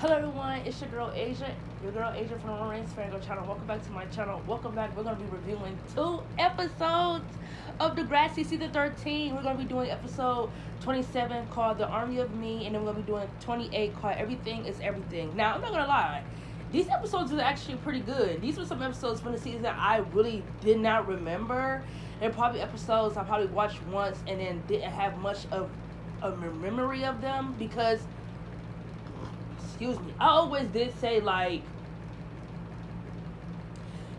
Hello everyone, it's your girl Asia from the Lawrence Fango channel. Welcome back to my channel. Welcome back. We're going to be reviewing 2 episodes of Degrassi season 13. We're going to be doing episode 27 called The Army of Me, and then we're going to be doing 28 called Everything is Everything. Now, I'm not going to lie. These episodes were actually pretty good. These were some episodes from the season that I really did not remember. And probably episodes I probably watched once and then didn't have much of a memory of them because I always did say, like,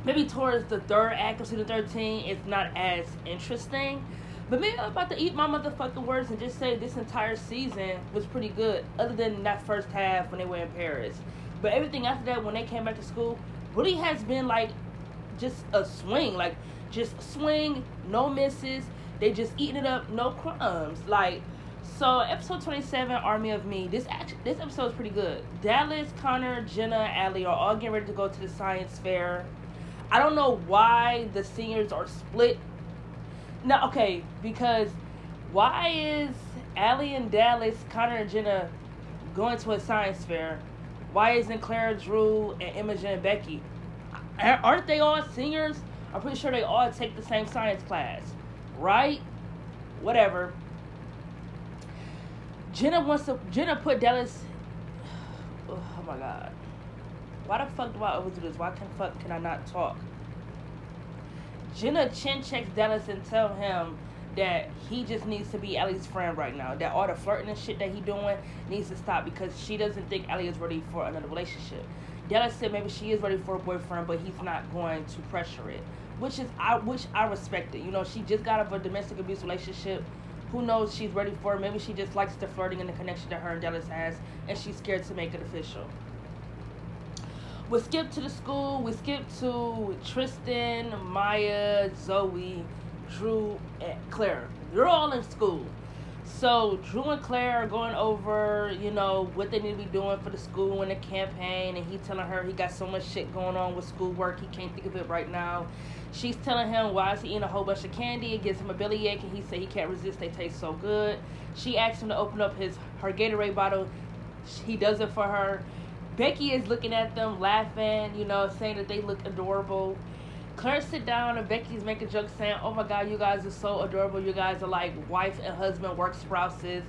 maybe towards the third act of season 13, it's not as interesting. But maybe I'm about to eat my motherfucking words and just say this entire season was pretty good, other than that first half when they were in Paris. But everything after that, when they came back to school, really has been, like, just a swing. Like, just swing, no misses. They just eating it up, no crumbs. Like, so episode 27, Army of Me. This episode is pretty good. Dallas, Connor, Jenna, Allie are all getting ready to go to the science fair. I don't know why the seniors are split. No, okay, because why is Allie and Dallas, Connor and Jenna going to a science fair? Why isn't Claire, Drew, and Imogen and Becky? Aren't they all seniors? I'm pretty sure they all take the same science class, right? Whatever. Jenna put Dallas. Oh my god. Why the fuck do I always do this? Why can I not talk? Jenna chin checks Dallas and tell him that he just needs to be Allie's friend right now. That all the flirting and shit that he doing needs to stop because she doesn't think Allie is ready for another relationship. Dallas said maybe she is ready for a boyfriend, but he's not going to pressure it. Which I respect it. You know, she just got out of a domestic abuse relationship. Who knows she's ready for it. Maybe she just likes the flirting and the connection that her and Dallas has, and she's scared to make it official. We skip to the school. We skip to Tristan, Maya, Zoe, Drew, and Claire. They're all in school. So Drew and Claire are going over, you know, what they need to be doing for the school and the campaign, and he's telling her he got so much shit going on with schoolwork, he can't think of it right now. She's telling him why is he eating a whole bunch of candy. It gives him a bellyache, and he said he can't resist. They taste so good. She asks him to open up her Gatorade bottle. He does it for her. Becky is looking at them, laughing, you know, saying that they look adorable. Claire sit down, and Becky's making jokes saying, oh my god, you guys are so adorable. You guys are like wife and husband work sprouses.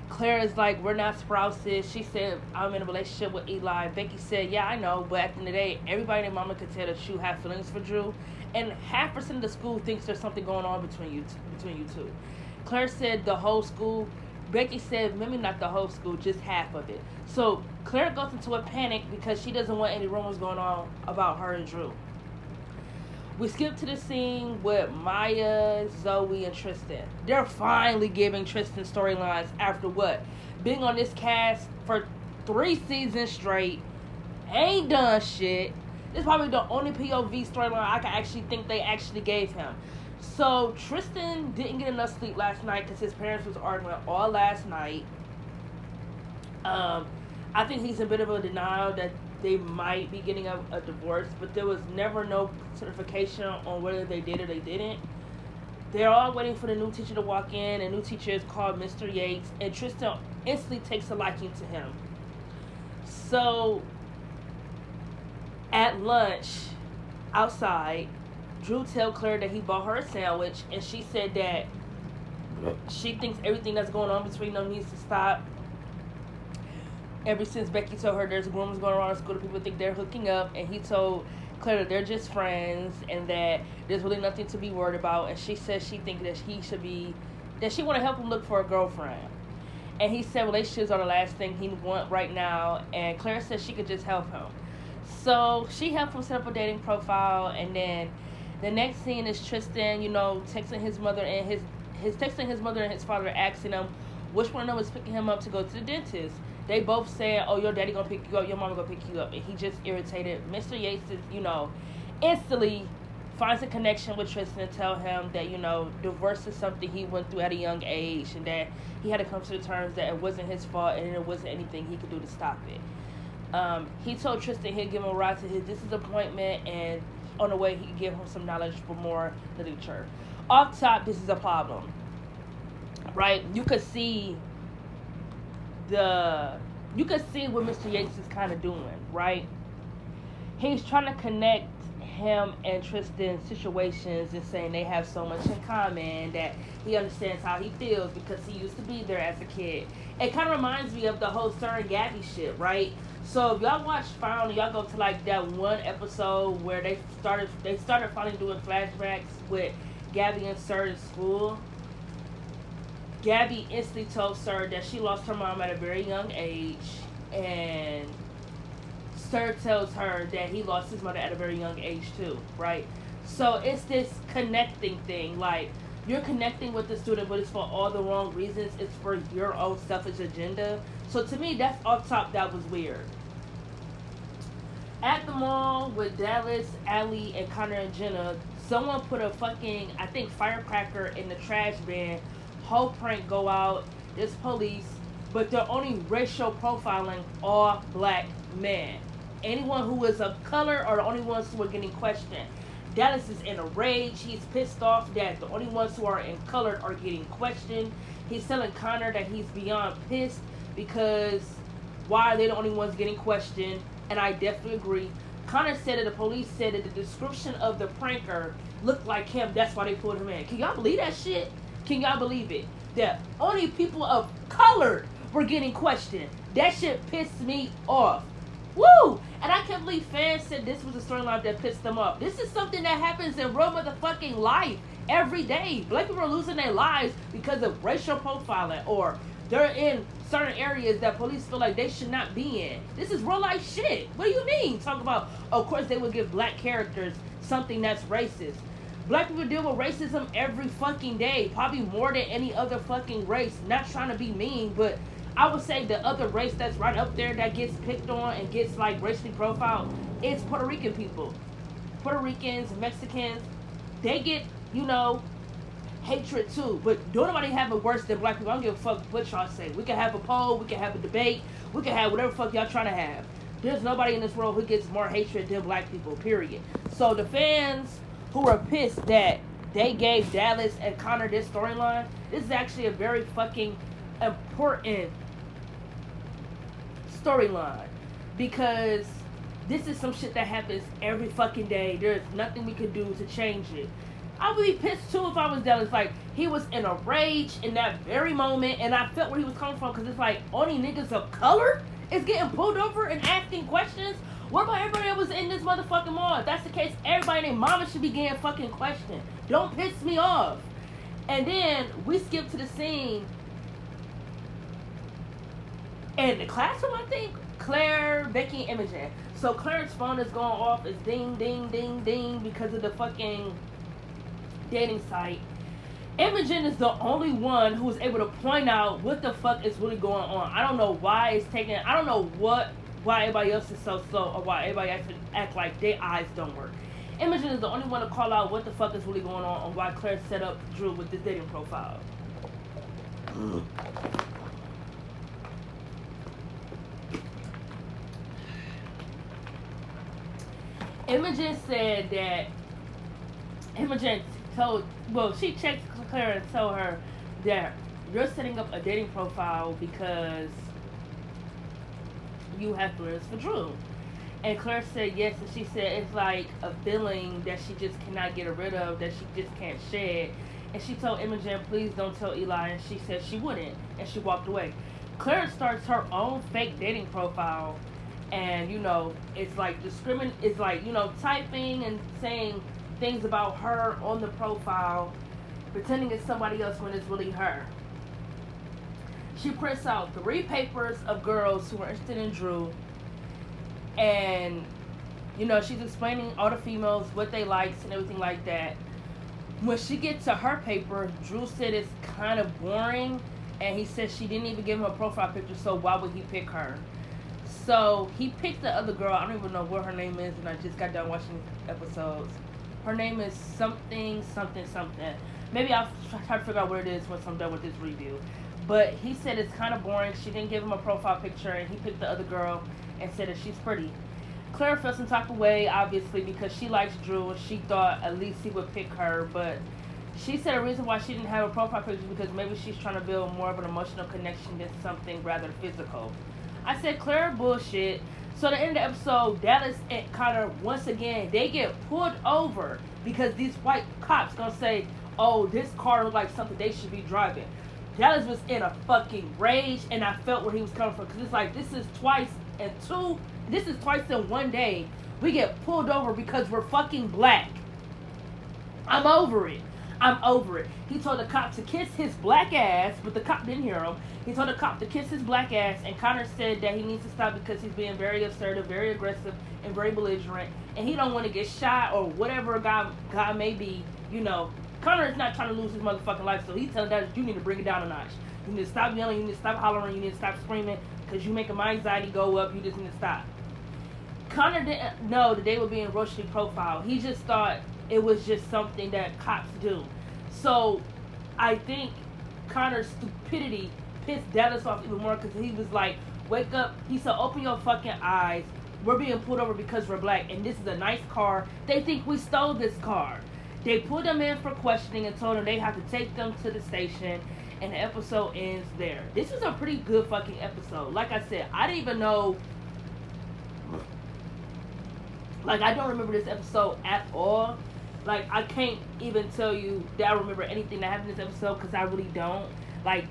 Claire is like, we're not sprouses. She said, I'm in a relationship with Eli. Becky said, yeah, I know, but at the end of the day, everybody and their mama could tell that you have feelings for Drew. And 50% of the school thinks there's something going on between you two. Claire said the whole school. Becky said maybe not the whole school, just half of it. So Claire goes into a panic because she doesn't want any rumors going on about her and Drew. We skip to the scene with Maya, Zoe, and Tristan. They're finally giving Tristan storylines after what? Being on this cast for 3 seasons straight. Ain't done shit. This is probably the only POV storyline I can actually think they actually gave him. So Tristan didn't get enough sleep last night because his parents was arguing all last night. I think he's in a bit of a denial that they might be getting a divorce, but there was never no certification on whether they did or they didn't. They're all waiting for the new teacher to walk in. A new teacher is called Mr. Yates, and Tristan instantly takes a liking to him. So at lunch, outside, Drew tells Claire that he bought her a sandwich, and she said that she thinks everything that's going on between them needs to stop. Ever since Becky told her there's rumors going around in school that people think they're hooking up, and he told Claire that they're just friends and that there's really nothing to be worried about, and she says she thinks that she want to help him look for a girlfriend. And he said relationships are the last thing he want right now, and Claire says she could just help him. So she helped him set up a dating profile, and then the next scene is Tristan, you know, texting his mother and his father, asking them which one of them is picking him up to go to the dentist. They both said, oh, your daddy gonna pick you up, your mama gonna pick you up. And he just irritated. Mr. Yates is, you know, instantly finds a connection with Tristan and tell him that, you know, divorce is something he went through at a young age, and that he had to come to the terms that it wasn't his fault and it wasn't anything he could do to stop it. He told Tristan he'd give him a ride to his dentist appointment, and on the way he could give him some knowledge for more literature. Off top, this is a problem, right? You could see the you can see what Mr. Yates is kind of doing, right? He's trying to connect him and Tristan's situations and saying they have so much in common, that he understands how he feels because he used to be there as a kid. It kind of reminds me of the whole Sir and Gabby shit, right? So if y'all watch Found, y'all go to like that one episode where they started finally doing flashbacks with Gabby and Sir in school. Gabby instantly told Sir that she lost her mom at a very young age, and Sir tells her that he lost his mother at a very young age too, right? So it's this connecting thing. Like, you're connecting with the student, but it's for all the wrong reasons. It's for your own selfish agenda. So to me, that's off top, that was weird. At the mall with Dallas, Allie, and Connor and Jenna, someone put a fucking, I think, firecracker in the trash bin. Whole prank go out. There's police, but they're only racial profiling all black men. Anyone who is of color are the only ones who are getting questioned. Dallas is in a rage. He's pissed off that the only ones who are in color are getting questioned. He's telling Connor that he's beyond pissed because why are they the only ones getting questioned? And I definitely agree. Connor said that the police said that the description of the pranker looked like him. That's why they pulled him in. Can y'all believe that shit? Can y'all believe it? That only people of color were getting questioned. That shit pissed me off. Woo! And I can't believe fans said this was a storyline that pissed them off. This is something that happens in real motherfucking life every day. Black people are losing their lives because of racial profiling, or they're in certain areas that police feel like they should not be in. This is real life shit. What do you mean? Talk about, of course, they would give black characters something that's racist. Black people deal with racism every fucking day, probably more than any other fucking race. Not trying to be mean, but I would say the other race that's right up there that gets picked on and gets like racially profiled is Puerto Rican people. Puerto Ricans, Mexicans, they get, hatred too. But don't nobody have it worse than black people. I don't give a fuck what y'all say. We can have a poll, we can have a debate, we can have whatever fuck y'all trying to have. There's nobody in this world who gets more hatred than black people, period. So the fans who are pissed that they gave Dallas and Connor this storyline, this is actually a very fucking important storyline, because this is some shit that happens every fucking day. There's nothing we could do to change it. I would be pissed too if I was Dallas. Like, he was in a rage in that very moment, and I felt where he was coming from, because it's like only niggas of color is getting pulled over and asking questions. What about everybody that was in this motherfucking mall? If that's the case, everybody and their mama should be getting fucking questioned. Don't piss me off. And then we skip to the scene in the classroom, I think. Claire, Becky, and Imogen. So Claire's phone is going off. It's ding, ding, ding, ding because of the fucking dating site. Imogen is the only one who was able to point out what the fuck is really going on. I don't know why it's taking, I don't know why everybody else is so slow, or why everybody act like their eyes don't work. Imogen is the only one to call out what the fuck is really going on and why Claire set up Drew with this dating profile. Imogen said that she checked Claire and told her that you're setting up a dating profile because you have feelings for Drew. And Claire said yes, and she said it's like a feeling that she just cannot get rid of, that she just can't shed. And she told Imogen, please don't tell Eli, and she said she wouldn't, and she walked away. Claire starts her own fake dating profile, and it's like typing and saying things about her on the profile, pretending it's somebody else when it's really her. She prints out 3 papers of girls who are interested in Drew, and she's explaining all the females what they likes and everything like that. When she gets to her paper, Drew said it's kind of boring, and he said she didn't even give him a profile picture, so why would he pick her? So he picked the other girl. I don't even know what her name is, and I just got done watching episodes. Her name is something. Maybe I'll try to figure out what it is once I'm done with this review. But he said it's kind of boring. She didn't give him a profile picture, and he picked the other girl and said that she's pretty. Claire felt some type of way, obviously, because she likes Drew, and she thought at least he would pick her. But she said a reason why she didn't have a profile picture is because maybe she's trying to build more of an emotional connection than something rather physical. I said Claire bullshit. So the end of the episode, Dallas and Connor once again they get pulled over because these white cops gonna say, "Oh, this car looks like something they should be driving." Dallas was in a fucking rage, and I felt where he was coming from because it's like this is twice in one day we get pulled over because we're fucking black. I'm over it. I'm over it. He told the cop to kiss his black ass, but the cop didn't hear him. He told the cop to kiss his black ass, and Connor said that he needs to stop because he's being very assertive, very aggressive, and very belligerent, and he don't want to get shot or whatever guy may be. You know, Connor is not trying to lose his motherfucking life, so he's telling that you need to bring it down a notch. You need to stop yelling. You need to stop hollering. You need to stop screaming because you making my anxiety go up. You just need to stop. Connor didn't know that they were being racially profiled. He just thought it was just something that cops do. So I think Connor's stupidity pissed Dallas off even more because he was like, wake up. He said, open your fucking eyes. We're being pulled over because we're black and this is a nice car. They think we stole this car. They put them in for questioning and told them they have to take them to the station, and the episode ends there. This is a pretty good fucking episode. Like I said, I didn't even know. Like, I don't remember this episode at all. Like, I can't even tell you that I remember anything that happened in this episode because I really don't. Like,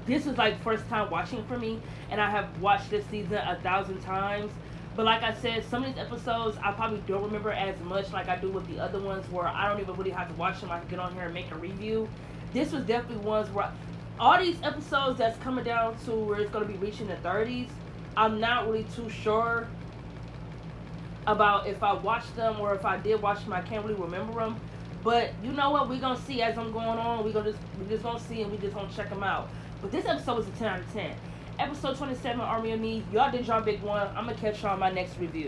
this was like first time watching for me, and I have watched this season 1,000 times. But like I said, some of these episodes I probably don't remember as much like I do with the other ones where I don't even really have to watch them. I can get on here and make a review. This was definitely ones where all these episodes that's coming down to where it's going to be reaching the 30s, I'm not really too sure about if I watched them or if I did watch them. I can't really remember them. But you know what? We're going to see as I'm going on. We're just going to see and we just going to check them out. But this episode was a 10 out of 10. Episode 27, Army of Me. Y'all did y'all big one. I'm going to catch y'all on my next review.